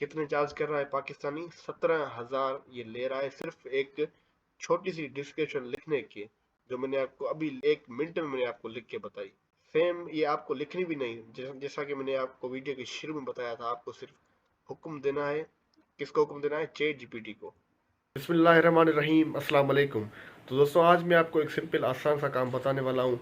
कितने चार्ज कर रहा है पाकिस्तानी? 17,000 ये ले रहा है सिर्फ एक छोटी सी डिस्क्रिप्शन लिखने की, जो मैंने आपको अभी 1 मिनट में मैंने आपको लिख के बताई। सेम ये आपको लिखनी भी नहीं, जैसा कि मैंने आपको वीडियो के शुरू में बताया था, आपको सिर्फ हुक्म देना है। किसको हुक्म देना है? चैट जीपीटी को। बिस्मिल्लाहिर्रहमानिर्रहीम, अस्सलाम वालेकुम। तो दोस्तों, आज मैं आपको एक सिंपल आसान सा काम बताने वाला हूँ।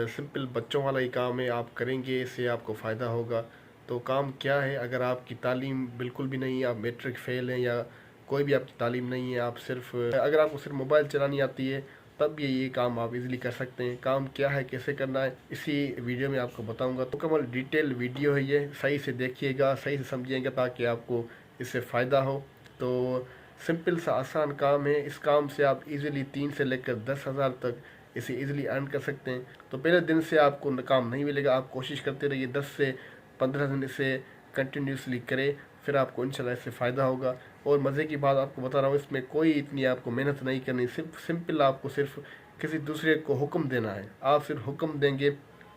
सिंपल बच्चों वाला ही काम है, आप करेंगे इससे आपको फ़ायदा होगा। तो काम क्या है? अगर आपकी तालीम बिल्कुल भी नहीं है, आप मैट्रिक फ़ेल हैं या कोई भी आपकी तालीम नहीं है, आप सिर्फ अगर आपको सिर्फ मोबाइल चलानी आती है, तब ये काम आप इजीली कर सकते हैं। काम क्या है, कैसे करना है, इसी वीडियो में आपको बताऊंगा। तो मुकम्मल डिटेल वीडियो है ये, सही से देखिएगा, सही से समझिएगा, ताकि आपको इससे फ़ायदा हो। तो सिंपल सा आसान काम है। इस काम से आप इजीली 3 से लेकर 10,000 तक इसे इजीली अर्न कर सकते हैं। तो पहले दिन से आपको काम नहीं मिलेगा, आप कोशिश करते रहिए, 10 से 15 दिन इसे कंटिन्यूसली करें, फिर आपको इंशाल्लाह इससे फ़ायदा होगा। और मज़े की बात आपको बता रहा हूँ, इसमें कोई इतनी आपको मेहनत नहीं करनी, सिर्फ सिंपल आपको सिर्फ किसी दूसरे को हुक्म देना है। आप सिर्फ हुक्म देंगे,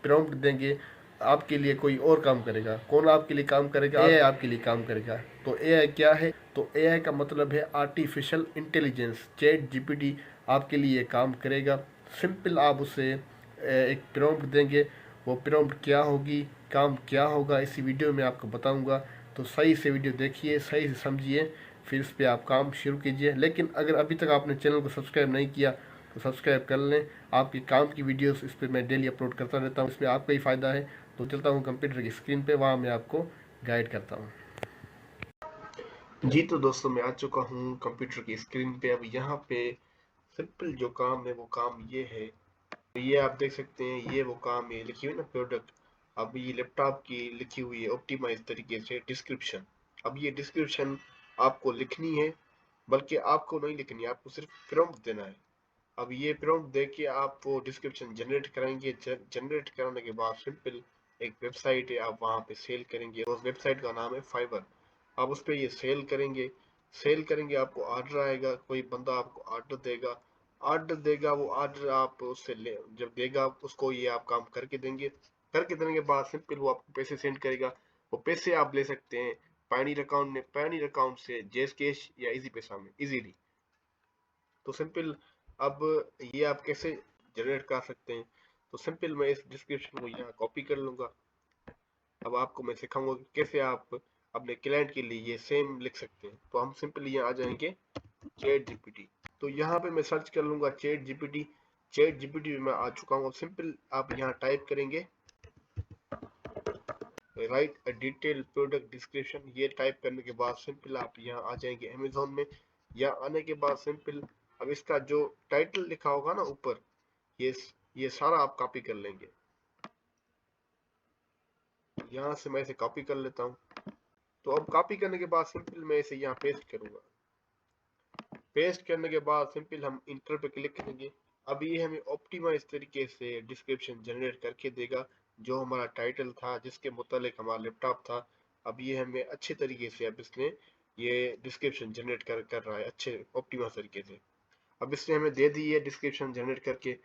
प्रॉम्प्ट देंगे, आपके लिए कोई और काम करेगा। कौन आपके लिए काम करेगा? एआई आपके लिए काम करेगा। तो एआई क्या है? तो एआई का मतलब है आर्टिफिशियल इंटेलिजेंस। चैट जीपीटी आपके लिए काम करेगा। सिंपल आप उसे एक प्रॉम्प्ट देंगे, वो प्रॉम्प्ट क्या होगी, काम क्या होगा, इसी वीडियो में आपको बताऊंगा। तो सही से वीडियो देखिए, सही से समझिए, फिर इस पर आप काम शुरू कीजिए। लेकिन अगर अभी तक आपने चैनल को सब्सक्राइब नहीं किया तो सब्सक्राइब कर लें। आपके काम की वीडियोस इस पर मैं डेली अपलोड करता रहता हूँ, इसमें आपका ही फ़ायदा है। तो चलता हूँ कंप्यूटर की स्क्रीन पे, वहाँ मैं आपको गाइड करता हूँ। जी तो दोस्तों, मैं आ चुका हूँ कंप्यूटर की स्क्रीन पे। अब यहाँ पे सिंपल जो काम है वो काम ये है। तो ये आप देख सकते हैं, ये वो काम है, लिखी हुई ना प्रोडक्ट। अब ये लैपटॉप की लिखी हुई है ऑप्टिमाइज तरीके से डिस्क्रिप्शन। अब ये डिस्क्रिप्शन आपको लिखनी है, बल्कि आपको नहीं लिखनी है, आपको सिर्फ प्रॉम्प्ट देना है। अब ये प्रॉम्प्ट दे के आप वो डिस्क्रिप्शन जनरेट कराएंगे। जनरेट कराने के बाद सिंपल एक वेबसाइट है, आप वहाँ पे सेल करेंगे। उस वेबसाइट का नाम है फाइवर। आप उस पर ये सेल करेंगे। सेल करेंगे, आपको ऑर्डर आएगा, कोई बंदा आपको ऑर्डर देगा। वो ऑर्डर आप उससे ले, जब देगा उसको, ये आप काम करके देंगे। करके देने के बाद सिंपल वो आपको पैसे सेंड करेगा। वो पैसे आप ले सकते हैं पायनियर अकाउंट में, पायनियर अकाउंट से जेस कैश या इजी पैसा में इजीली। तो सिंपल, अब ये आप कैसे जनरेट कर सकते हैं? तो सिंपल, मैं इस डिस्क्रिप्शन को यहाँ कॉपी कर लूंगा। अब आपको मैं सिखाऊंगा कि कैसे आप अपने क्लाइंट के लिए ये सेम लिख सकते हैं। तो हम सिंपल यहाँ आ जाएंगे चैट जीपीटी। तो यहाँ पे मैं सर्च कर लूंगा चैट जीपीटी। चैट जीपीटी में मैं आ चुका हूँ। सिंपल आप यहाँ टाइप करेंगे right a detail product description. ये टाइप करने के बाद सिंपल आप यहाँ आ जाएंगे अमेजोन में। यहाँ आने के बाद सिंपल, अब इसका जो टाइटल लिखा होगा ना ऊपर, ये ये सारा आप कॉपी कर लेंगे। यहाँ से मैं इसे कॉपी कर लेता हूँ। तो अब कॉपी करने के बाद सिंपल मैं इसे यहाँ पेस्ट करूंगा। पेस्ट करने के बाद सिंपल हम इंटर पे क्लिक करेंगे। अब ये हमें ऑप्टिमाइज तरीके से डिस्क्रिप्शन जनरेट करके देगा, जो हमारा टाइटल था, जिसके मुतालिक हमारा लैपटॉप था। अब ये हमें अच्छे तरीके से, अब इसने ये डिस्क्रिप्शन जनरेट कर रहा है अच्छे ऑप्टिमाइज तरीके से। अब इसने हमें दे दी है डिस्क्रिप्शन जनरेट करके।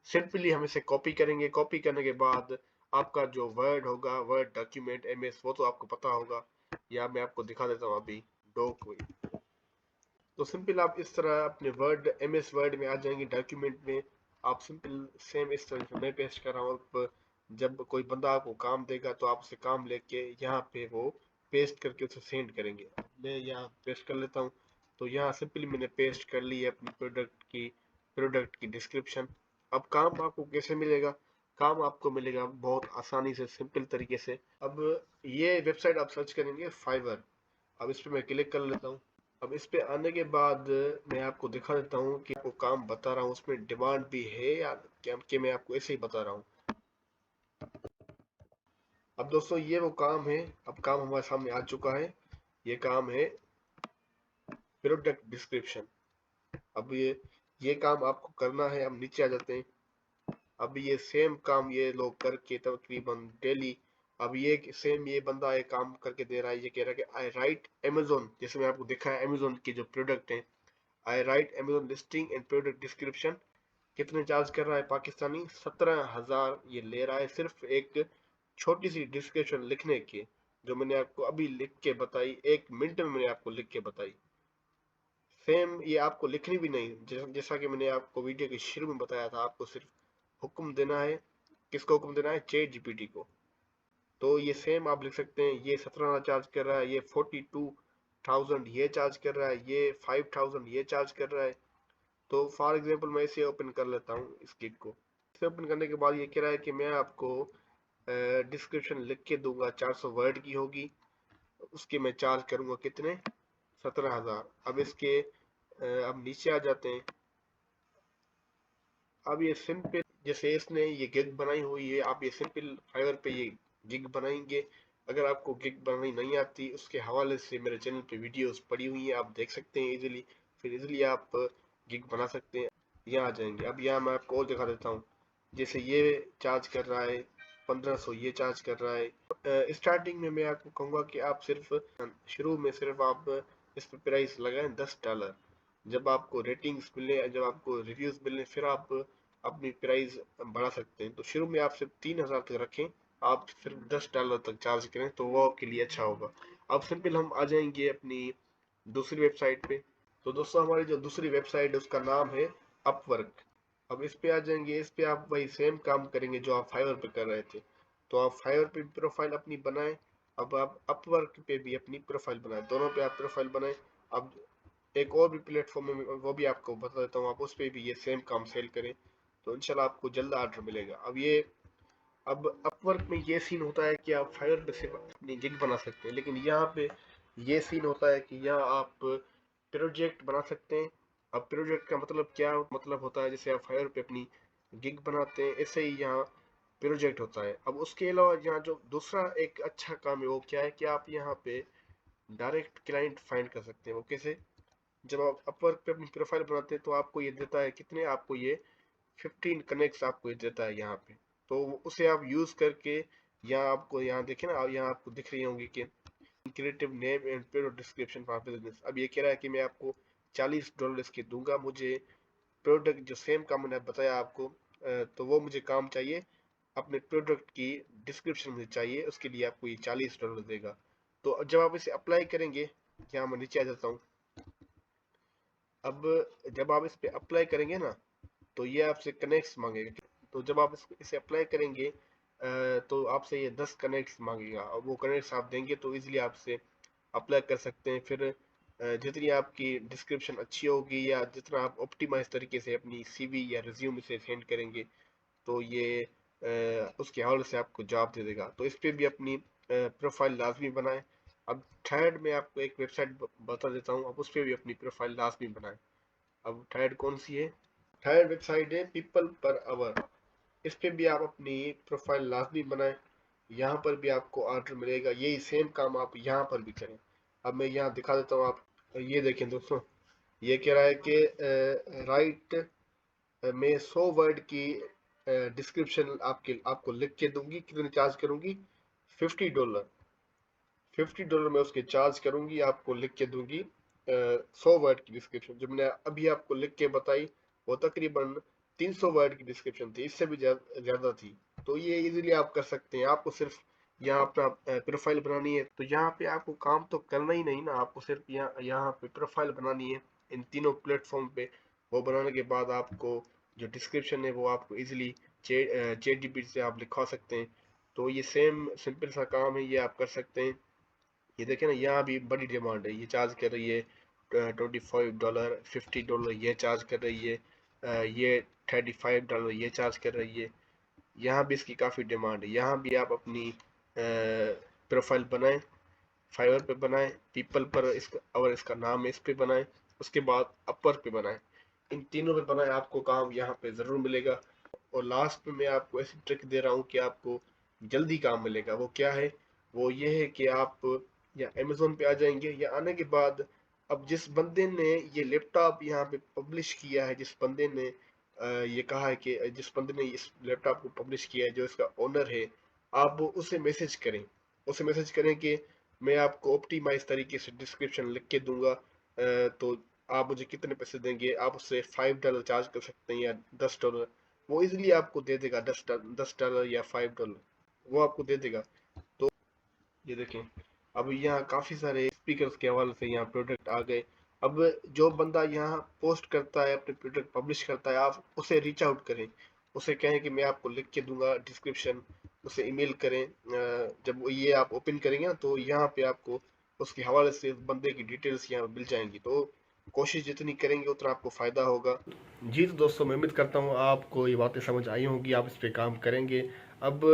सिंपली हम इसे कॉपी करेंगे। कॉपी करने के बाद आपका जो वर्ड होगा, वर्ड डॉक्यूमेंट एमएस, वो तो आपको पता होगा, या मैं आपको दिखा देता हूँ अभी डॉक। तो सिंपल आप इस तरह अपने वर्ड, एमएस वर्ड में आ जाएंगे, डॉक्यूमेंट में। आप सिंपल सेम इस तरह से मैं पेस्ट कर रहा हूँ। अब जब कोई बंदा आपको काम देगा तो आप उसे काम लेके यहाँ पे वो पेस्ट करके उसे सेंड करेंगे। मैं यहाँ पेस्ट कर लेता हूँ। तो यहाँ सिंपली मैंने पेस्ट कर ली है अपनी प्रोडक्ट की डिस्क्रिप्शन। अब काम आपको कैसे मिलेगा? काम आपको मिलेगा बहुत आसानी से, सिंपल तरीके से। अब ये वेबसाइट आप सर्च करेंगे फाइवर। अब इस पर मैं क्लिक कर लेता हूँ। अब इस पे आने के बाद मैं आपको दिखा देता हूँ कि आपको काम बता रहा हूँ उसमें डिमांड भी है या क्या, कि मैं आपको ऐसे ही बता रहा हूँ। अब दोस्तों, ये वो काम है। अब काम हमारे सामने आ चुका है। ये काम है प्रोडक्ट डिस्क्रिप्शन। अब ये काम आपको करना है। अब नीचे आ जाते हैं। अब ये सेम काम ये लोग करके तकरीबन डेली, अब ये सेम ये बंदा ये काम करके दे रहा है। ये कह रहा है कि आई राइट अमेजोन, जैसे मैं आपको दिखा है अमेजोन के जो प्रोडक्ट है, I write Amazon listing and product description. कितने चार्ज कर रहा है पाकिस्तानी? 17,000 ये ले रहा है सिर्फ एक छोटी सी डिस्क्रिप्शन लिखने की, जो मैंने आपको अभी लिख के बताई, 1 मिनट में मैंने आपको लिख के बताई। सेम ये आपको लिखनी भी नहीं, जैसा कि मैंने आपको वीडियो के शुरू में बताया था, आपको सिर्फ हुक्म देना है। किसको हुक्म देना है? चैट जीपीटी को। तो ये सेम आप लिख सकते हैं, ये 17 चार्ज कर रहा है, ये 42,000 ये चार्ज कर रहा है, ये 5,000 ये चार्ज कर रहा है। तो फॉर एग्जांपल मैं इसे ओपन कर लेता हूँ इस किट को। इसे ओपन करने के बाद ये कह रहा है कि मैं आपको डिस्क्रिप्शन लिख के दूंगा, 400 वर्ड की होगी, उसके मैं चार्ज करूंगा कितने? 17,000। अब इसके अब नीचे आ जाते हैं। अब ये सिंपल, जैसे इसने ये गिग बनाई हुई है, आप ये सिंपल फाइवर पे ये गिग बनाएंगे। अगर आपको गिग बनानी नहीं आती, उसके हवाले से मेरे चैनल पे वीडियोस पड़ी हुई हैं, आप देख सकते हैं इजीली। फिर इजीली आप गिग बना सकते हैं। यहाँ आ जाएंगे। अब यहाँ मैं आपको और दिखा देता हूँ। जैसे ये चार्ज कर रहा है 1500, ये चार्ज कर रहा है। स्टार्टिंग में मैं आपको कहूँगा कि आप सिर्फ शुरू में सिर्फ आप इस पे प्राइस लगाएं $10। जब आपको रेटिंग्स मिले, जब आपको रिव्यूज मिले, फिर आप अपनी प्राइस बढ़ा सकते हैं। तो शुरू में आप सिर्फ 3,000 तक रखें, आप सिर्फ $10 तक चार्ज करें, तो वो आपके लिए अच्छा होगा। अब सिंपल हम आ जाएंगे अपनी दूसरी वेबसाइट पे। तो दोस्तों हमारी जो दूसरी वेबसाइट है उसका नाम है अपवर्क। अब इस पे आ जाएंगे। इस पे आप वही सेम काम करेंगे जो आप फाइवर पे कर रहे थे। तो आप फाइवर पे प्रोफाइल अपनी बनाएं, अब आप अपवर्क पे भी अपनी प्रोफाइल बनाएं, दोनों पे आप प्रोफाइल बनाएं। अब एक और भी प्लेटफॉर्म है, वो भी आपको बता देता हूँ, आप उस पे भी ये सेम काम सेल करें, तो इंशाल्लाह आपको जल्द ऑर्डर मिलेगा। अब अपवर्क में ये सीन होता है कि आप फाइवर पे सिर्फ अपनी गिग बना सकते हैं, लेकिन यहाँ पे ये सीन होता है कि यहाँ आप प्रोजेक्ट बना सकते हैं। अब प्रोजेक्ट का मतलब क्या मतलब होता है? जैसे आप फाइवर पे अपनी गिग बनाते हैं, ऐसे ही यहाँ प्रोजेक्ट होता है। अब उसके अलावा यहाँ जो दूसरा एक अच्छा काम है वो क्या है कि आप यहाँ पे डायरेक्ट क्लाइंट फाइंड कर सकते हैं। वो कैसे? जब आप अपवर्क पे अपनी प्रोफाइल बनाते हैं तो आपको ये देता है कितने, आपको ये 15 कनेक्ट्स आपको ये देता है यहाँ पे। तो उसे आप यूज करके, यहाँ आपको यहाँ देखे ना, यहाँ आपको दिख रही होंगी कि creative name and product description for business. अब ये कह रहा है कि मैं आपको $40 इसके दूंगा। मुझे प्रोडक्ट जो सेम काम मैंने बताया आपको, तो वो मुझे काम चाहिए, अपने प्रोडक्ट की डिस्क्रिप्शन मुझे चाहिए, उसके लिए आपको ये $40 देगा। तो जब आप इसे अप्लाई करेंगे, यहाँ मैं नीचे आ जाता हूँ। अब जब आप इस पे अप्लाई करेंगे ना, तो ये आपसे कनेक्ट्स मांगेगा। तो जब आप इसे अप्लाई करेंगे, तो आपसे ये 10 कनेक्ट्स मांगेगा, और वो कनेक्ट्स आप देंगे तो इजीली आपसे अप्लाई कर सकते हैं। फिर जितनी आपकी डिस्क्रिप्शन अच्छी होगी, या जितना आप ऑप्टिमाइज तरीके से अपनी सीवी या रिज्यूम से सेंड करेंगे, तो ये उसके हवाले से आपको जॉब दे देगा। तो इस पे भी अपनी प्रोफाइल लाजमी बनाएं। अब थर्ड में आपको एक वेबसाइट बता देता हूँ, अब उस पर भी अपनी प्रोफाइल लाजमी बनाएं। अब थर्ड कौन सी है? थर्ड वेबसाइट है पीपल पर आवर। इस पे भी आप अपनी प्रोफाइल लाजमी बनाएं, यहाँ पर भी आपको ऑर्डर मिलेगा। यही सेम काम आप यहाँ पर भी करें। अब मैं यहाँ दिखा देता हूँ आप। ये देखें दोस्तों, ये कह रहा है कि राइट मैं 100 वर्ड की डिस्क्रिप्शन आपको लिख के दूंगी। कितने चार्ज करूंगी? $50। $50 में उसके चार्ज करूंगी, आपको लिख के दूंगी 100 वर्ड की डिस्क्रिप्शन। जो मैंने अभी आपको लिख के बताई वो तकरीबन 300 वर्ड की डिस्क्रिप्शन थी, इससे भी ज्यादा थी। तो ये इजीली आप कर सकते हैं। आपको सिर्फ यहाँ अपना प्रोफाइल बनानी है, तो यहाँ पे आपको काम तो करना ही नहीं ना, आपको सिर्फ यहाँ पे प्रोफाइल बनानी है इन तीनों प्लेटफॉर्म पे। वो बनाने के बाद आपको जो डिस्क्रिप्शन है वो आपको इजीली चैट जीपीटी से आप लिखवा सकते हैं। तो ये सेम सिंपल सा काम है, ये आप कर सकते हैं। ये देखें ना, यहाँ भी बड़ी डिमांड है। ये चार्ज कर रही है $25, $50 ये चार्ज कर रही है, ये $35 ये चार्ज कर रही है। यहाँ भी इसकी काफ़ी डिमांड है। यहाँ भी आप अपनी प्रोफाइल बनाएं, फाइवर पे बनाएं, पीपल पर इसका, और इसका नाम है, इस पे बनाएं, उसके बाद अपर पे बनाएं। इन तीनों पे बनाएं, आपको काम यहाँ पे ज़रूर मिलेगा। और लास्ट में मैं आपको ऐसी ट्रिक दे रहा हूँ कि आपको जल्दी काम मिलेगा। वो क्या है? वो ये है कि आप या अमेजोन पे आ जाएंगे, या आने के बाद अब जिस बंदे ने ये लैपटॉप यहाँ पे पब्लिश किया है, जिस बंदे ने ये कहा है कि जिस बंदे ने इस लैपटॉप को पब्लिश किया है, जो इसका ओनर है, आप उसे मैसेज करें। उसे मैसेज करें कि मैं आपको ऑप्टिमाइज तरीके से डिस्क्रिप्शन लिख के दूंगा, तो आप मुझे कितने पैसे देंगे? आप उससे $5 चार्ज कर सकते हैं या $10। वो इजीली आपको दे देगा $10 या $5, वो आपको दे देगा। तो ये देखें, अब यहाँ काफ़ी सारे स्पीकर्स के हवाले से यहाँ प्रोडक्ट आ गए। अब जो बंदा यहाँ पोस्ट करता है, अपने प्रोडक्ट पब्लिश करता है, आप उसे रीच आउट करें, उसे कहें कि मैं आपको लिख के दूंगा डिस्क्रिप्शन, उसे ईमेल करें। जब वो ये आप ओपन करेंगे ना, तो यहाँ पे आपको उसके हवाले से उस बंदे की डिटेल्स यहाँ मिल जाएंगी। तो कोशिश जितनी करेंगे उतना आपको फ़ायदा होगा। जी तो दोस्तों, मैं उम्मीद करता हूँ आपको ये बातें समझ आई होंगी, आप इस पे काम करेंगे। अब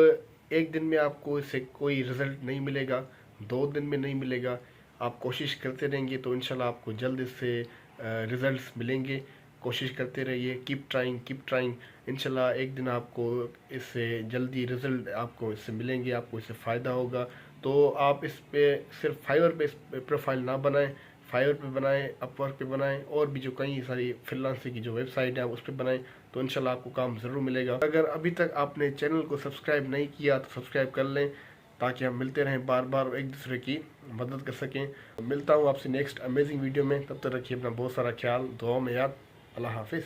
एक दिन में आपको इससे कोई रिजल्ट नहीं मिलेगा, 2 दिन में नहीं मिलेगा, आप कोशिश करते रहेंगे तो इंशाल्लाह आपको जल्द इससे रिजल्ट्स मिलेंगे। कोशिश करते रहिए, कीप ट्राइंग। इंशाल्लाह एक दिन आपको इससे जल्दी रिजल्ट आपको इससे मिलेंगे, आपको इससे फ़ायदा होगा। तो आप इस पे सिर्फ फाइवर पे प्रोफाइल ना बनाएं, फाइवर पे बनाएं, अपवर्क पे बनाएं, और भी जो कई सारी फ्रीलांसिंग की जो वेबसाइट है उस पर बनाएं, तो इंशाल्लाह आपको काम ज़रूर मिलेगा। अगर अभी तक आपने चैनल को सब्सक्राइब नहीं किया तो सब्सक्राइब कर लें, ताकि हम मिलते रहें बार बार, एक दूसरे की मदद कर सकें। मिलता हूँ आपसे नेक्स्ट अमेजिंग वीडियो में, तब तक रखिए अपना बहुत सारा ख्याल, दुआ में याद। अल्लाह हाफिज़।